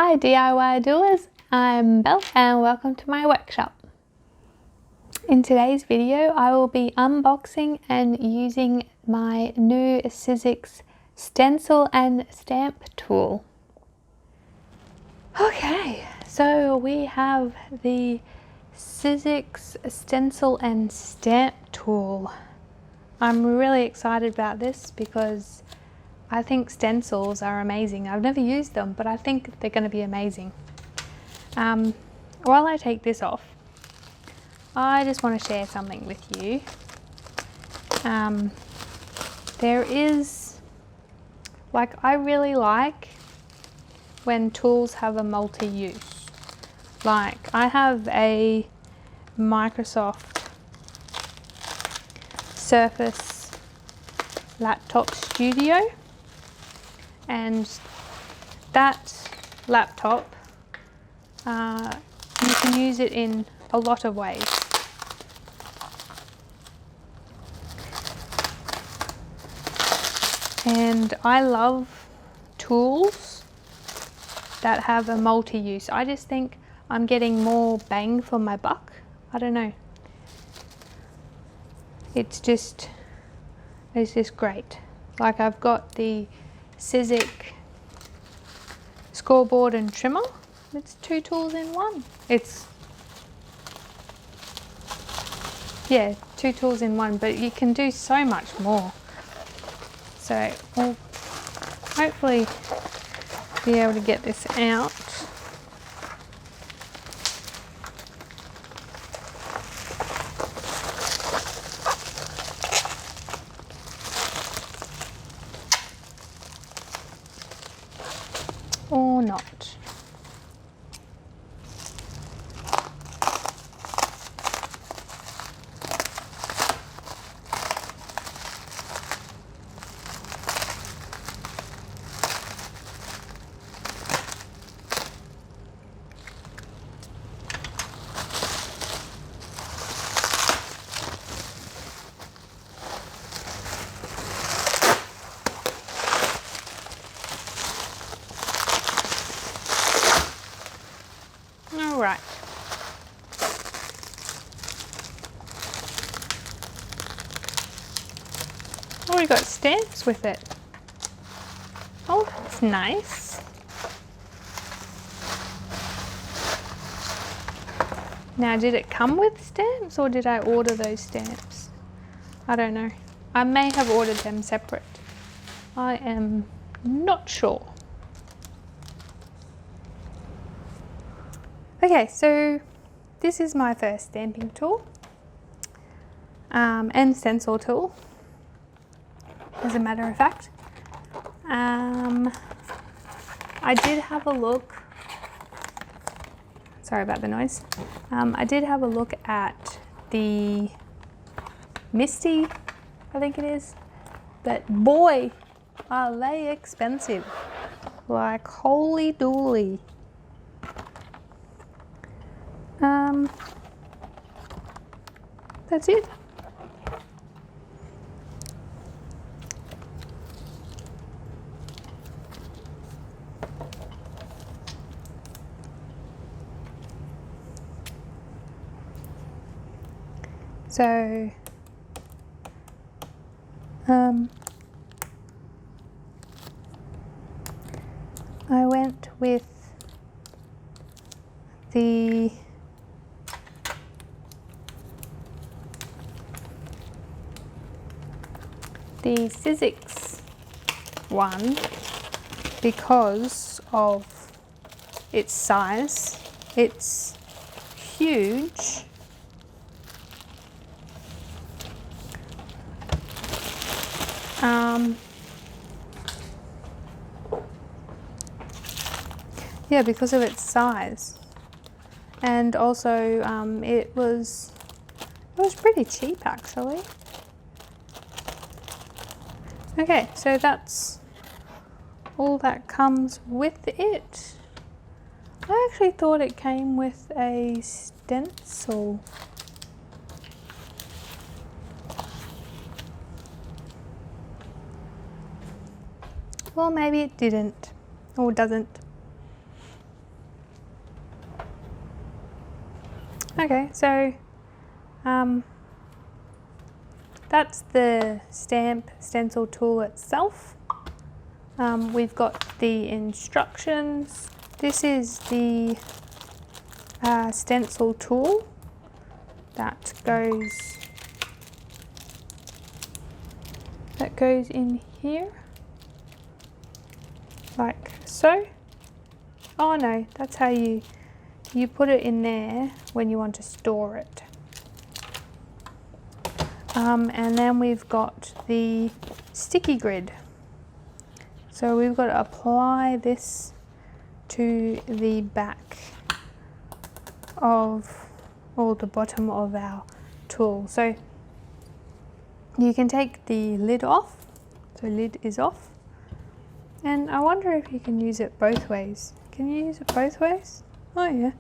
Hi DIY doers, I'm Belle and welcome to my workshop. In today's video I will be unboxing and using my new Sizzix Stencil and Stamp tool. Okay, so we have the Sizzix Stencil and Stamp tool. I'm really excited about this because I think stencils are amazing. I've never used them, but I think they're going to be amazing. While I take this off, I just want to share something with you. There is, I really like when tools have a multi-use. Like, I have a Microsoft Surface Laptop Studio, and that laptop, you can use it in a lot of ways. And I love tools that have a multi-use. I just think I'm getting more bang for my buck. I don't know. It's just great. Like, I've got the Sizzix scoreboard and trimmer. It's two tools in one. Yeah, two tools in one, but you can do so much more. So we'll hopefully be able to get this out. Or not. Right. Oh, we got stamps with it. Oh, that's nice. Now, did it come with stamps or did I order those stamps? I don't know. I may have ordered them separate. I am not sure. Okay, so this is my first stamping tool and stencil tool, as a matter of fact. I did have a look, sorry about the noise, I did have a look at the Misty, I think it is, but boy, are they expensive, like holy dooly. That's it. So, I went with the Sizzix one because of its size. It's huge. Yeah, because of its size, and also it was pretty cheap actually. Okay, so that's all that comes with it. I actually thought it came with a stencil. Well, maybe it didn't, or doesn't. Okay, so that's the stamp stencil tool itself. We've got the instructions. This is the stencil tool that goes in here, like so. Oh no, that's how you put it in there when you want to store it. And then we've got the sticky grid. So we've got to apply this to the back of, or the bottom of our tool. So you can take the lid off, so lid is off. And I wonder if you can use it both ways. Can you use it both ways? Oh yeah.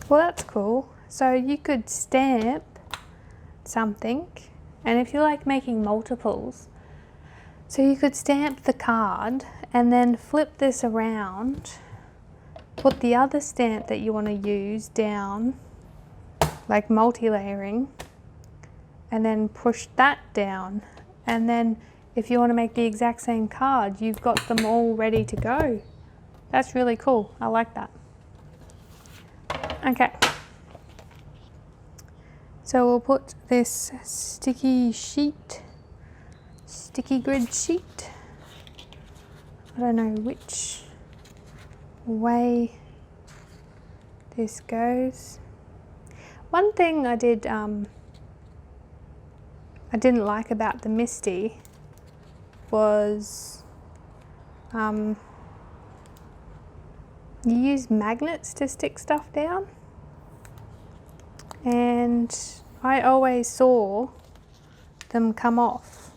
Well, that's cool. So you could stamp something, and if you like making multiples, so you could stamp the card and then flip this around, put the other stamp that you want to use down, like multi-layering, and then push that down. And then if you want to make the exact same card, you've got them all ready to go. That's really cool. I like that. Okay. So we'll put this sticky grid sheet. I don't know which way this goes. One thing I didn't like about the Misty was you use magnets to stick stuff down, and I always saw them come off.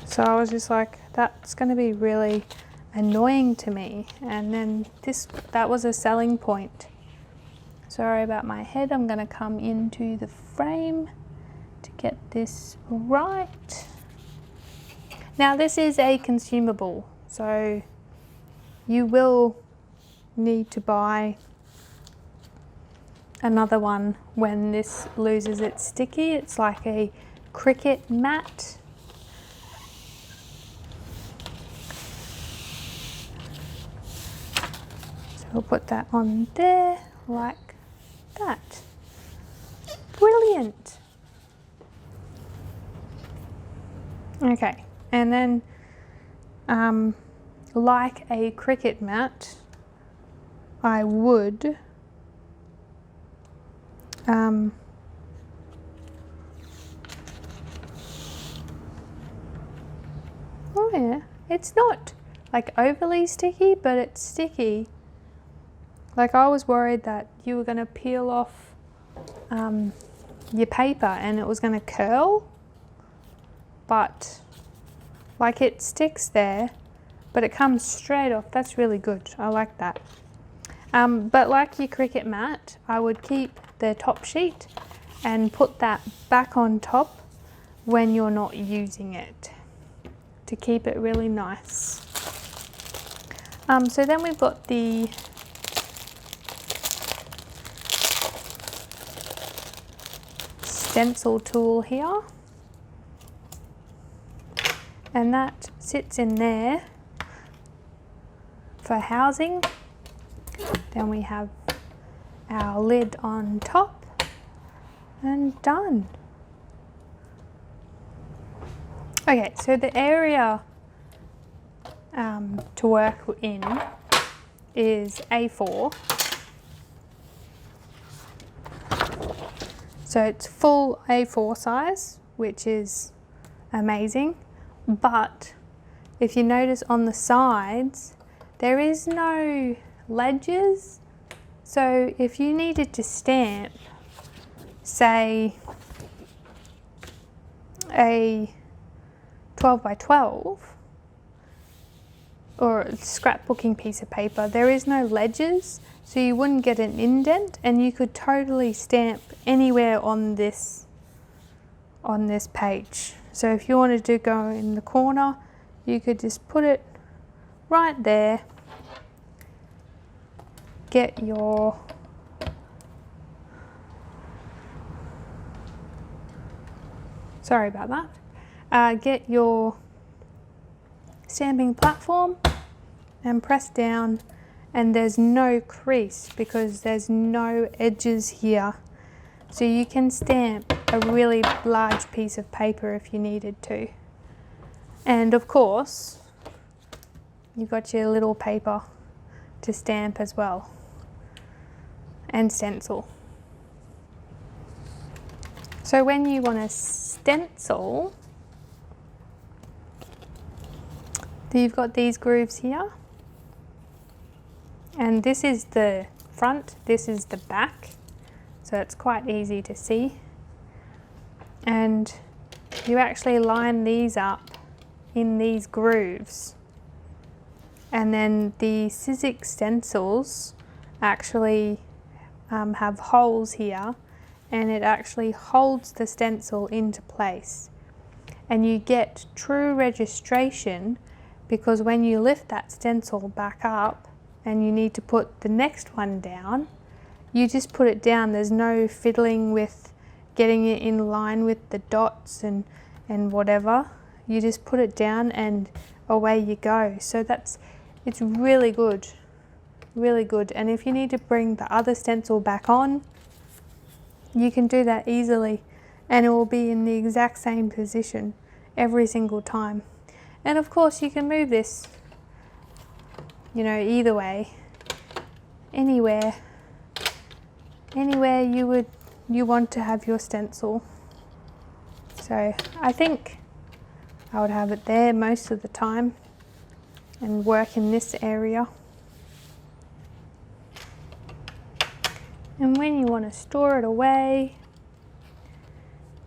So I was just like, that's going to be really annoying to me. And then that was a selling point. Sorry about my head. I'm going to come into the frame to get this right. Now this is a consumable, so you will need to buy another one when this loses its sticky. It's like a Cricut mat. So we'll put that on there like that. Brilliant. Okay, and then like a Cricut mat, I would oh yeah, it's not like overly sticky, but it's sticky. Like I was worried that you were going to peel off your paper and it was going to curl, but like it sticks there, but it comes straight off. That's really good. I like that. But like your Cricut mat, I would keep the top sheet and put that back on top when you're not using it to keep it really nice. So then we've got the stencil tool here, and that sits in there for housing. Then we have our lid on top and done. Okay, so the area to work in is A4. So it's full A4 size, which is amazing. But if you notice on the sides, there is no ledges. So if you needed to stamp, say, a 12 by 12 or a scrapbooking piece of paper, there is no ledges, so you wouldn't get an indent, and you could totally stamp anywhere on this page. So if you wanted to go in the corner, you could just put it right there. Get your sorry about that. Get your stamping platform and press down, and there's no crease because there's no edges here. So you can stamp a really large piece of paper if you needed to. And of course, you've got your little paper to stamp as well, and stencil. So when you want to stencil, you've got these grooves here, and this is the front, this is the back, so it's quite easy to see. And you actually line these up in these grooves, and then the Sizzix stencils actually have holes here, and it actually holds the stencil into place, and you get true registration, because when you lift that stencil back up and you need to put the next one down, you just put it down. There's no fiddling with getting it in line with the dots and whatever. You just put it down and away you go. So it's really good, really good. And if you need to bring the other stencil back on, you can do that easily, and it will be in the exact same position every single time. And of course you can move this, you know, either way, anywhere you want to have your stencil. So I think I would have it there most of the time and work in this area. And when you want to store it away,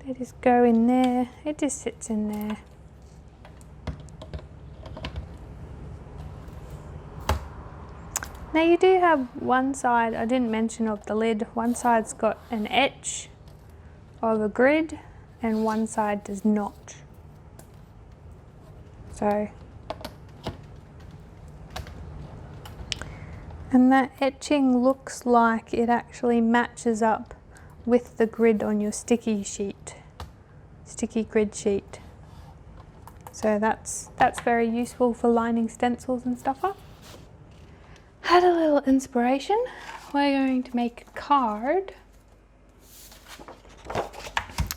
they just go in there. It just sits in there. Now you do have one side, I didn't mention, of the lid. One side's got an etch of a grid and one side does not. So, and that etching looks like it actually matches up with the grid on your sticky grid sheet. So that's very useful for lining stencils and stuff up. Had a little inspiration. We're going to make a card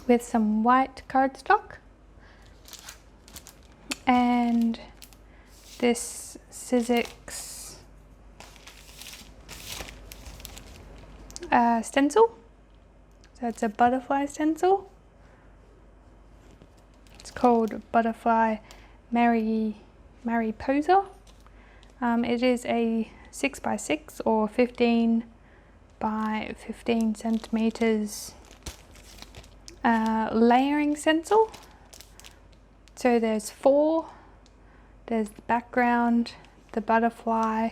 with some white cardstock and this Sizzix stencil. So it's a butterfly stencil. It's called Butterfly Mariposa. It is a 6x6 or 15 by 15 centimeters layering stencil. So there's 4. There's the background, the butterfly,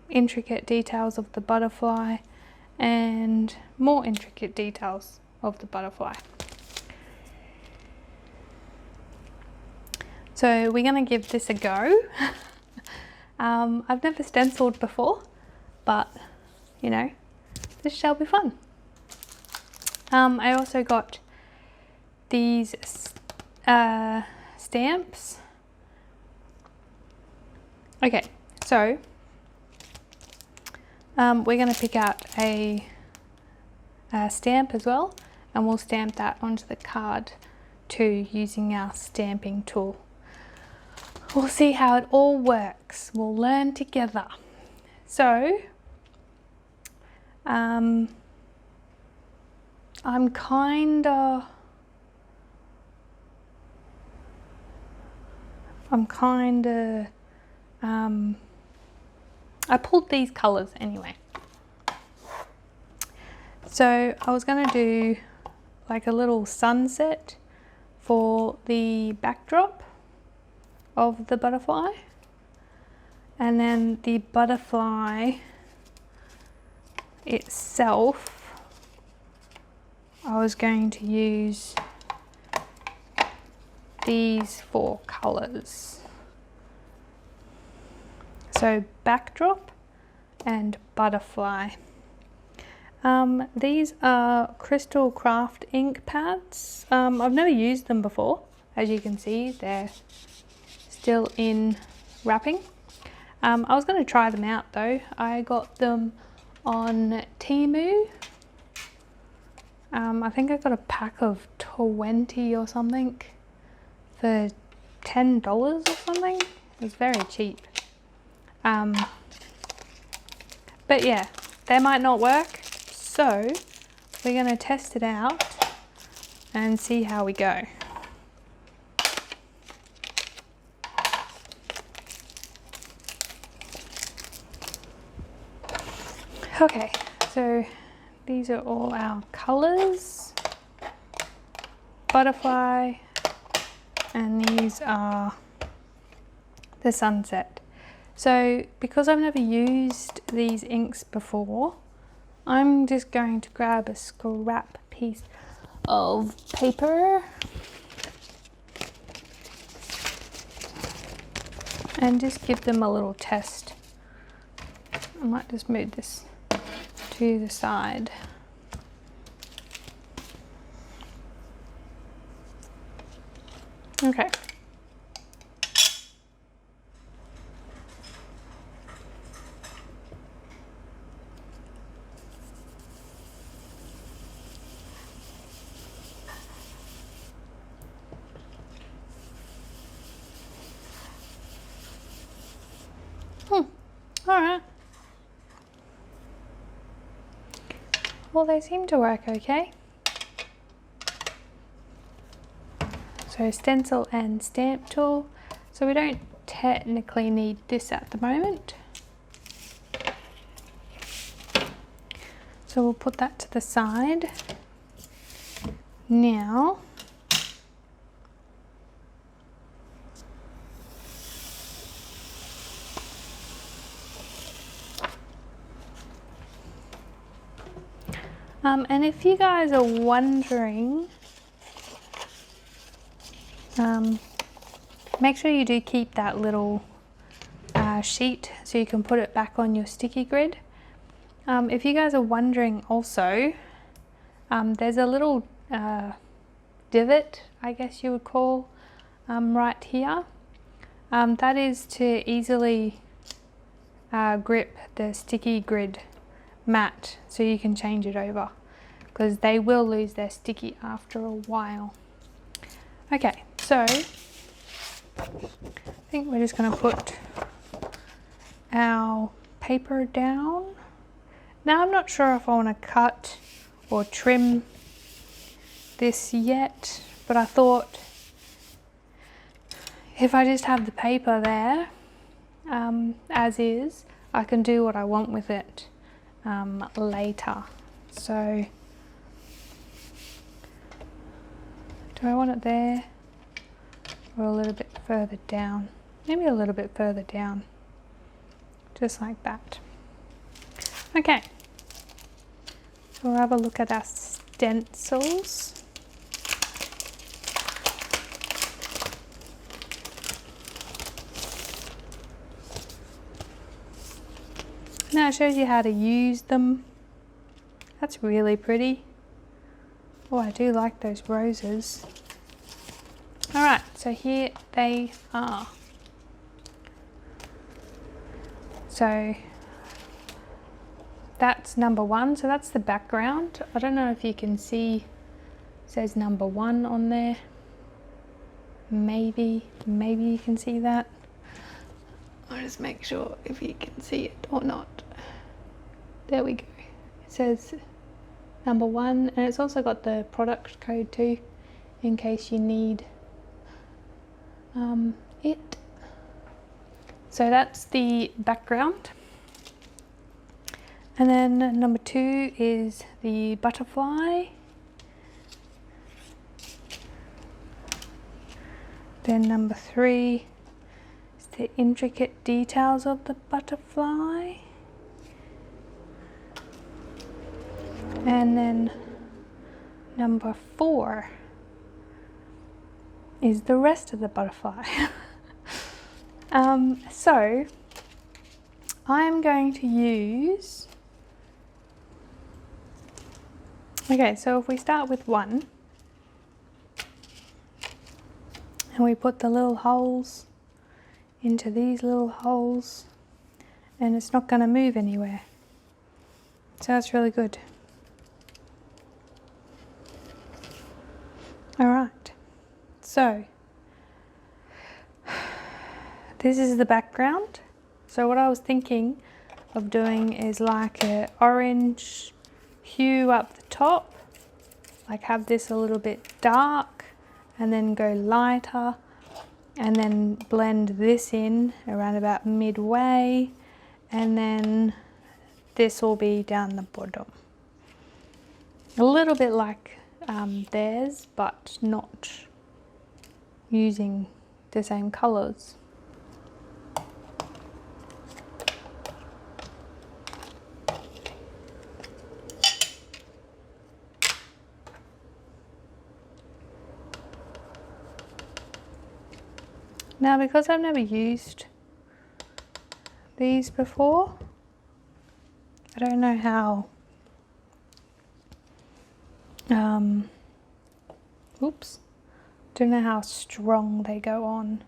intricate details of the butterfly, and more intricate details of the butterfly. So we're going to give this a go. I've never stenciled before, but you know, this shall be fun. I also got these stamps. Okay, so we're going to pick out a stamp as well, and we'll stamp that onto the card too using our stamping tool. We'll see how it all works. We'll learn together. So, I pulled these colors anyway. So I was going to do like a little sunset for the backdrop of the butterfly, and then the butterfly itself I was going to use these 4 colors. So backdrop and butterfly. These are Crystal Craft ink pads. I've never used them before. As you can see, they're still in wrapping. I was going to try them out though. I got them on Temu. I think I got a pack of 20 or something for $10 or something. It was very cheap. But yeah, they might not work. So we're going to test it out and see how we go. Okay, so these are all our colors. Butterfly, and these are the sunset. So because I've never used these inks before, I'm just going to grab a scrap piece of paper and just give them a little test. I might just move this to the side. Okay. All right. Well, they seem to work okay. So stencil and stamp tool. So we don't technically need this at the moment. So we'll put that to the side. Now, and if you guys are wondering, make sure you do keep that little sheet so you can put it back on your sticky grid. If you guys are wondering also, there's a little divot, I guess you would call, right here. That is to easily grip the sticky grid mat so you can change it over, because they will lose their sticky after a while. Okay, so I think we're just going to put our paper down. Now I'm not sure if I want to cut or trim this yet, but I thought if I just have the paper there as is, I can do what I want with it later. So do I want it there or a little bit further down? Maybe a little bit further down, just like that. Okay, so we'll have a look at our stencils. Now it shows you how to use them. That's really pretty. Oh, I do like those roses. Alright, so here they are. So that's number 1, so that's the background. I don't know if you can see, it says number 1 on there. Maybe you can see that. I'll just make sure if you can see it or not. There we go. It says number 1, and it's also got the product code too, in case you need it. So that's the background. And then number 2 is the butterfly. Then number 3 is the intricate details of the butterfly. And then number 4 is the rest of the butterfly. So I'm going to use, okay, so if we start with one and we put the little holes into these little holes, and it's not going to move anywhere. So that's really good. Alright, so this is the background. So what I was thinking of doing is like an orange hue up the top, like have this a little bit dark and then go lighter, and then blend this in around about midway, and then this will be down the bottom. A little bit like theirs, but not using the same colours. Now, because I've never used these before, I don't know how, oops, don't know how strong they go on.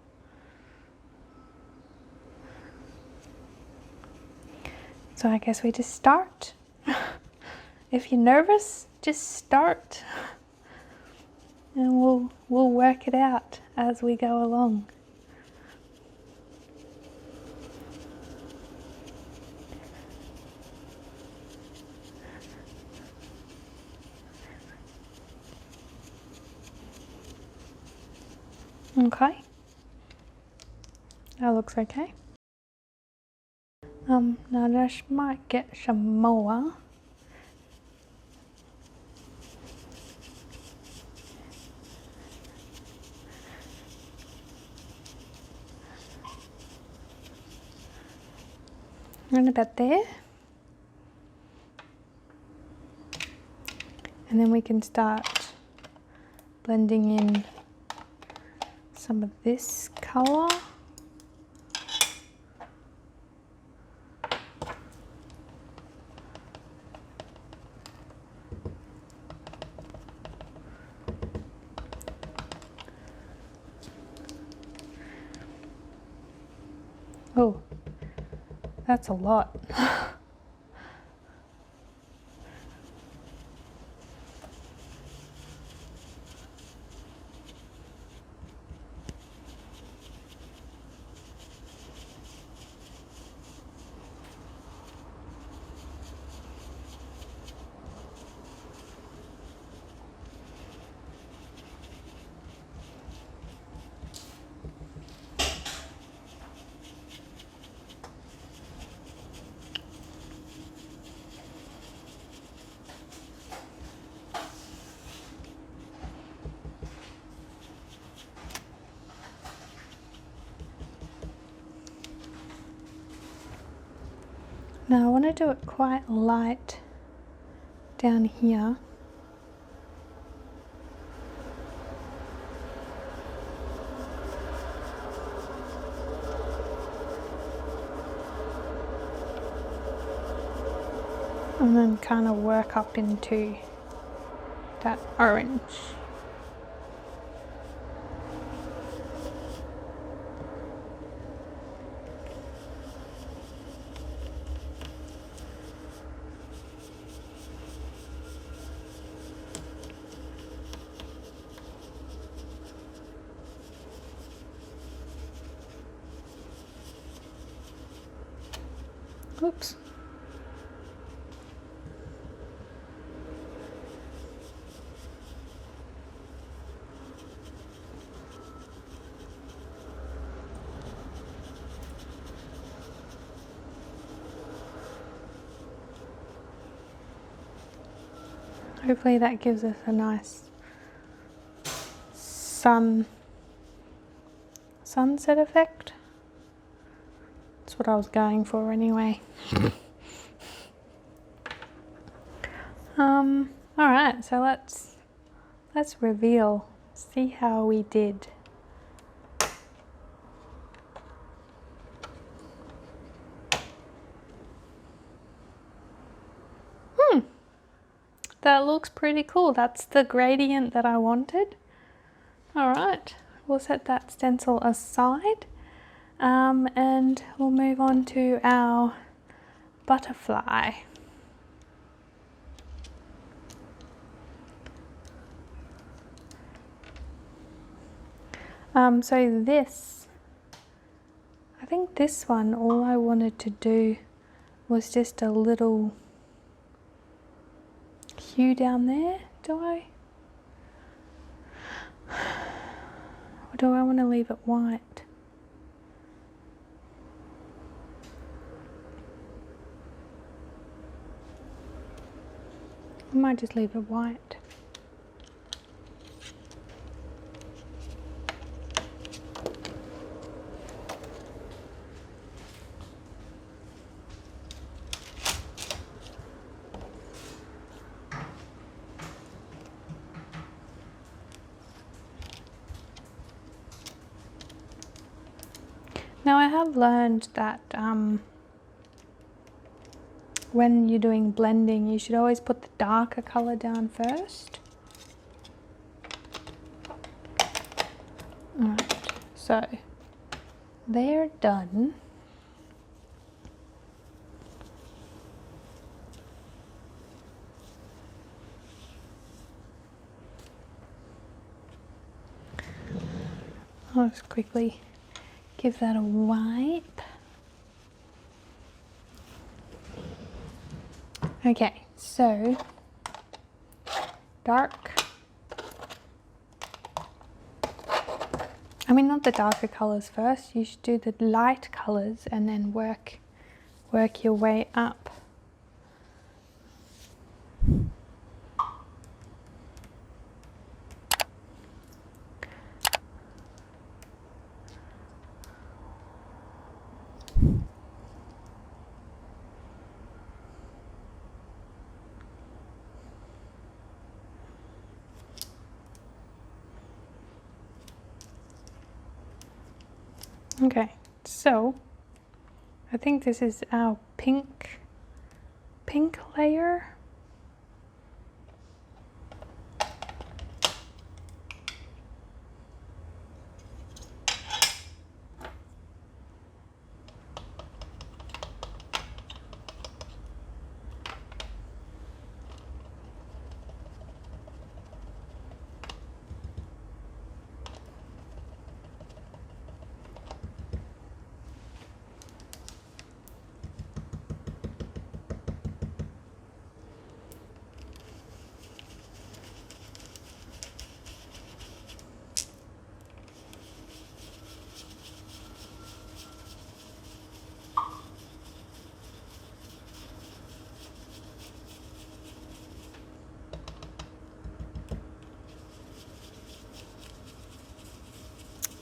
So I guess we just start. If you're nervous, just start, and we'll work it out as we go along. Okay, that looks okay. Now I just might get some more. And about there. And then we can start blending in some of this colour. Oh, that's a lot. Now I want to do it quite light down here. And then kind of work up into that orange. Oops. Hopefully that gives us a nice sunset effect. That's what I was going for anyway. All right, so let's reveal, see how we did. that looks pretty cool. That's the gradient that I wanted. All right, we'll set that stencil aside, and we'll move on to our butterfly. So this, I think this one, all I wanted to do was just a little hue down there. Do I? Or do I want to leave it white? I might just leave it white. Now I have learned that when you're doing blending, you should always put the darker colour down first. Alright, so they're done. I'll just quickly give that a wipe. Okay, so dark. I mean, not the darker colours first. You should do the light colours and then work your way up. Okay, so I think this is our pink layer.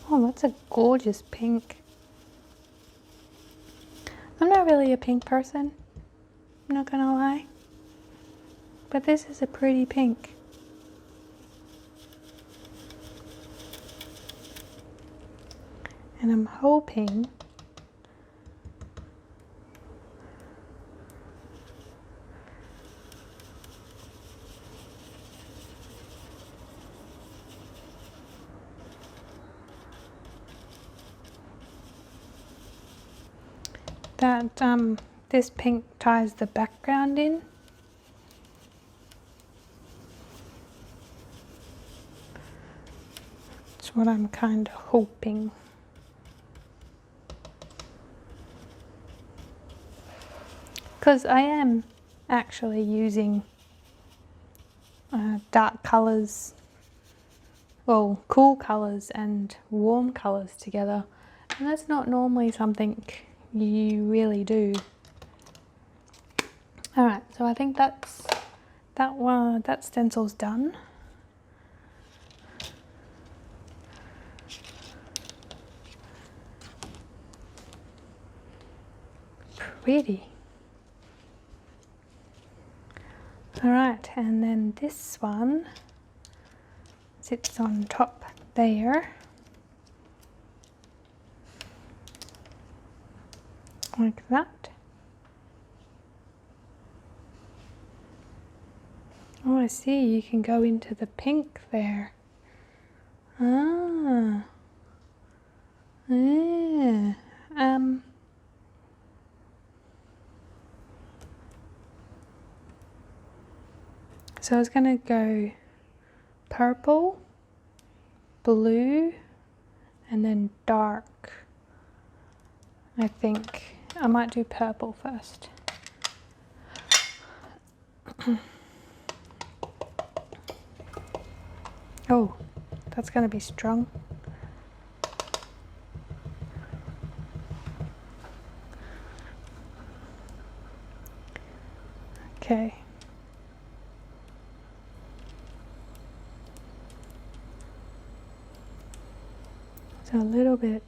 Oh, that's a gorgeous pink. I'm not really a pink person, I'm not gonna lie, but this is a pretty pink. And I'm hoping that this pink ties the background in. That's what I'm kind of hoping. Because I am actually using dark colours, well, cool colours and warm colours together, and that's not normally something you really do. Alright, so I think that stencil's done. Pretty. Alright, and then this one sits on top there, like that. Oh, I see, you can go into the pink there. Ah. Yeah. So I was gonna go purple, blue, and then dark. I think I might do purple first. Oh, that's gonna be strong. Okay. So a little bit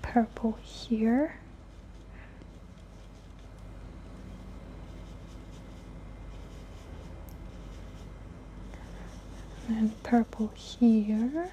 purple here. And purple here.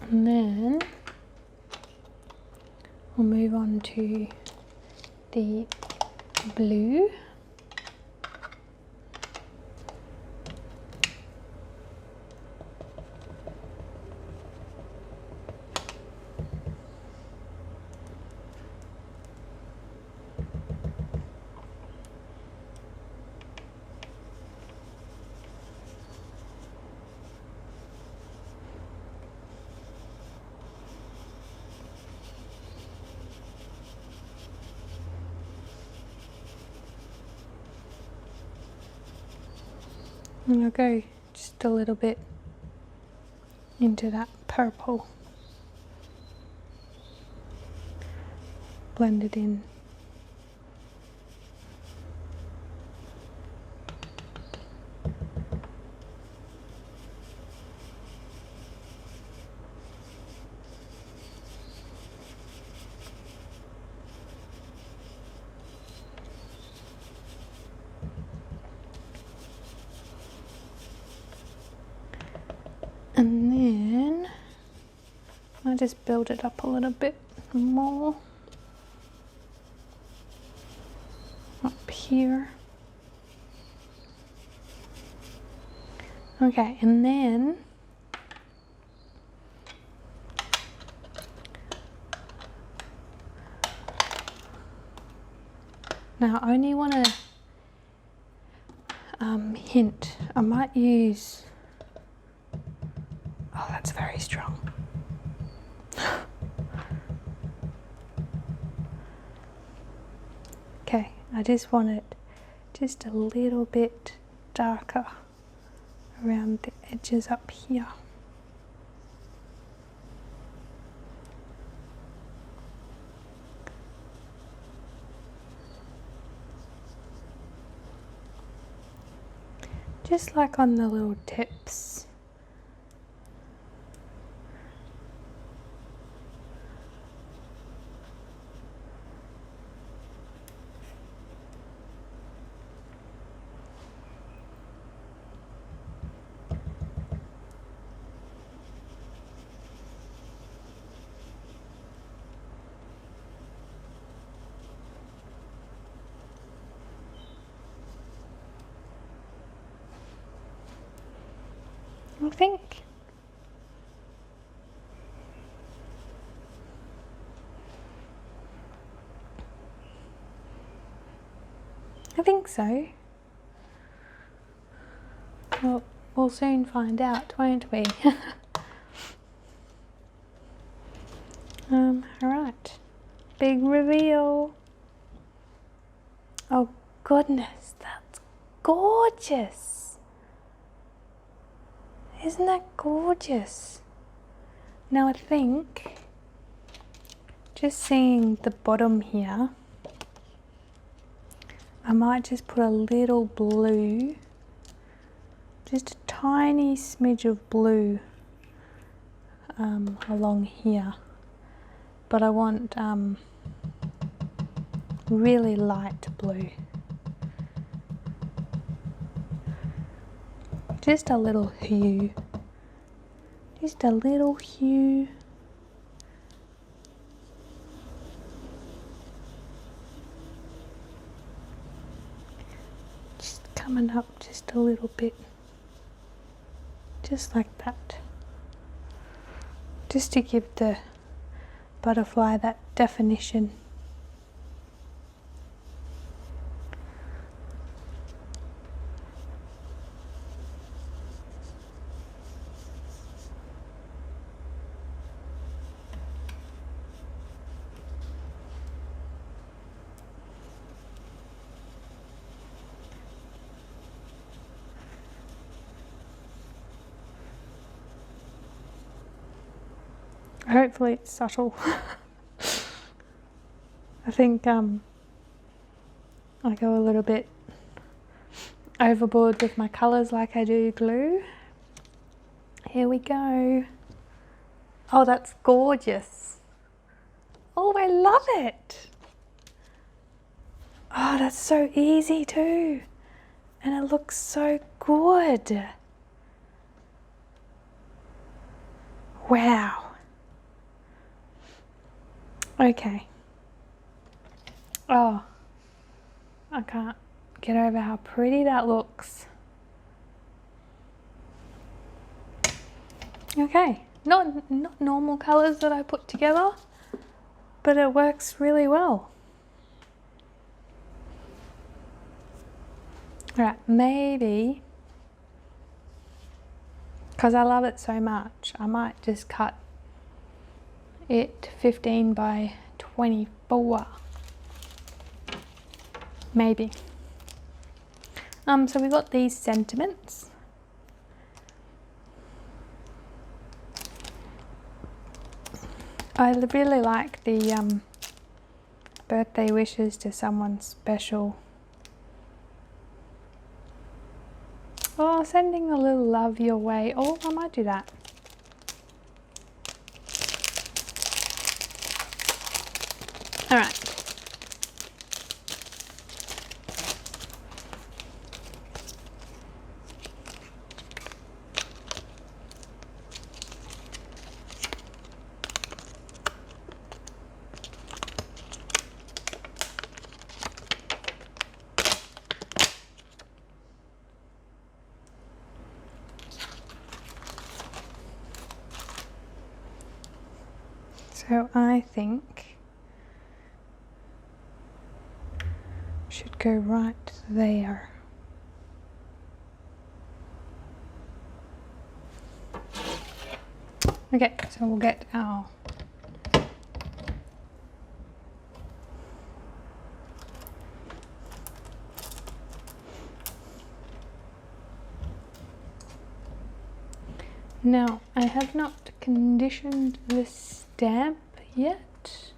And then we'll move on to the blue. And I'll go just a little bit into that purple. Blend it in. And then I just build it up a little bit more up here. Okay, and then now I only want to hint, I might use, oh, that's very strong. Okay, I just want it just a little bit darker around the edges up here. Just like on the little tips. I think so. Well, we'll soon find out, won't we? Alright. Big reveal. Oh goodness, that's gorgeous. Isn't that gorgeous? Now I think, just seeing the bottom here, I might just put a little blue, just a tiny smidge of blue along here, but I want really light blue. Just a little hue. Just a little hue. Just coming up just a little bit. Just like that. Just to give the butterfly that definition. Hopefully it's subtle. I think I go a little bit overboard with my colours like I do glue. Here we go. Oh, that's gorgeous. Oh, I love it. Oh, that's so easy too. And it looks so good. Wow. Okay. Oh, I can't get over how pretty that looks. Okay, not normal colours that I put together, but it works really well. Alright, maybe, because I love it so much, I might just cut it 15 by 24. Maybe. So we got these sentiments. I really like the birthday wishes to someone special. Oh, sending a little love your way. Oh, I might do that. All right. So I think should go right there. Okay, so we'll get our now I have not conditioned the stamp yet,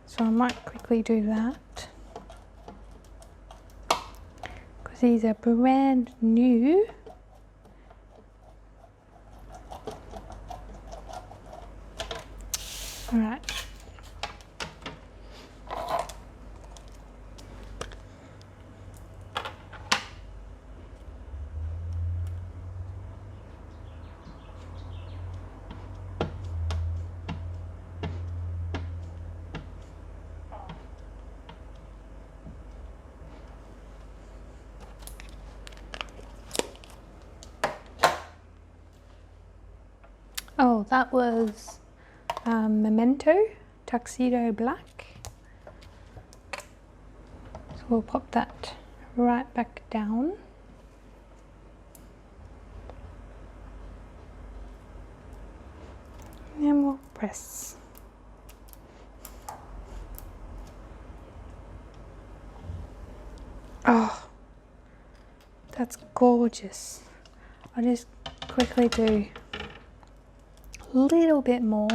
so I might quickly do that because these are brand new. All right. Oh, that was Memento, Tuxedo Black. So we'll pop that right back down. And we'll press. Oh, that's gorgeous. I'll just quickly do a little bit more.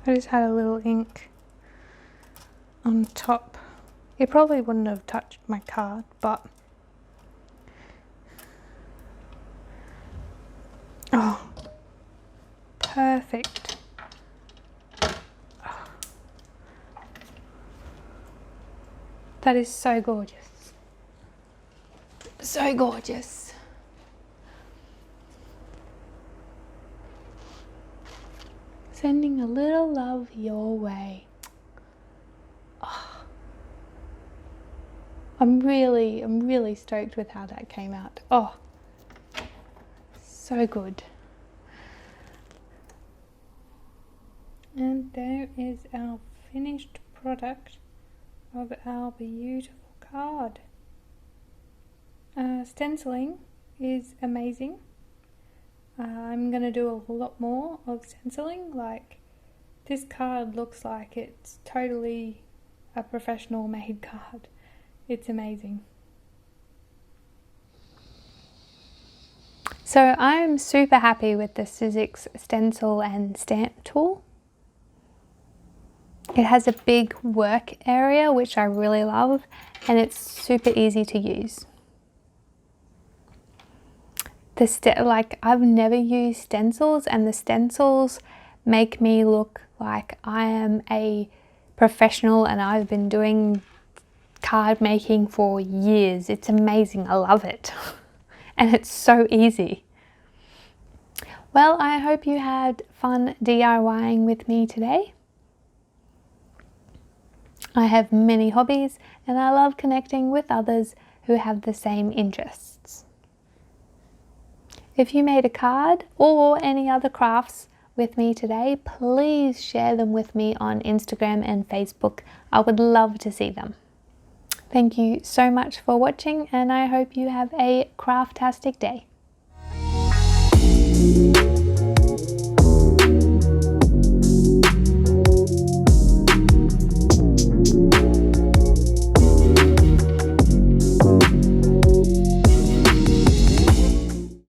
I just had a little ink on top. It probably wouldn't have touched my card, but oh, perfect. Oh. That is so gorgeous. So gorgeous. Sending a little love your way. Oh. I'm really stoked with how that came out. Oh, so good. And there is our finished product of our beautiful card. Stenciling is amazing. I'm going to do a lot more of stenciling. Like, this card looks like it's totally a professional made card. It's amazing. So I'm super happy with the Sizzix Stencil and Stamp tool. It has a big work area, which I really love, and it's super easy to use. Like, I've never used stencils, and the stencils make me look like I am a professional and I've been doing card making for years. It's amazing. I love it. And it's so easy. Well, I hope you had fun DIYing with me today. I have many hobbies and I love connecting with others who have the same interests. If you made a card or any other crafts with me today, please share them with me on Instagram and Facebook. I would love to see them. Thank you so much for watching, and I hope you have a craftastic day.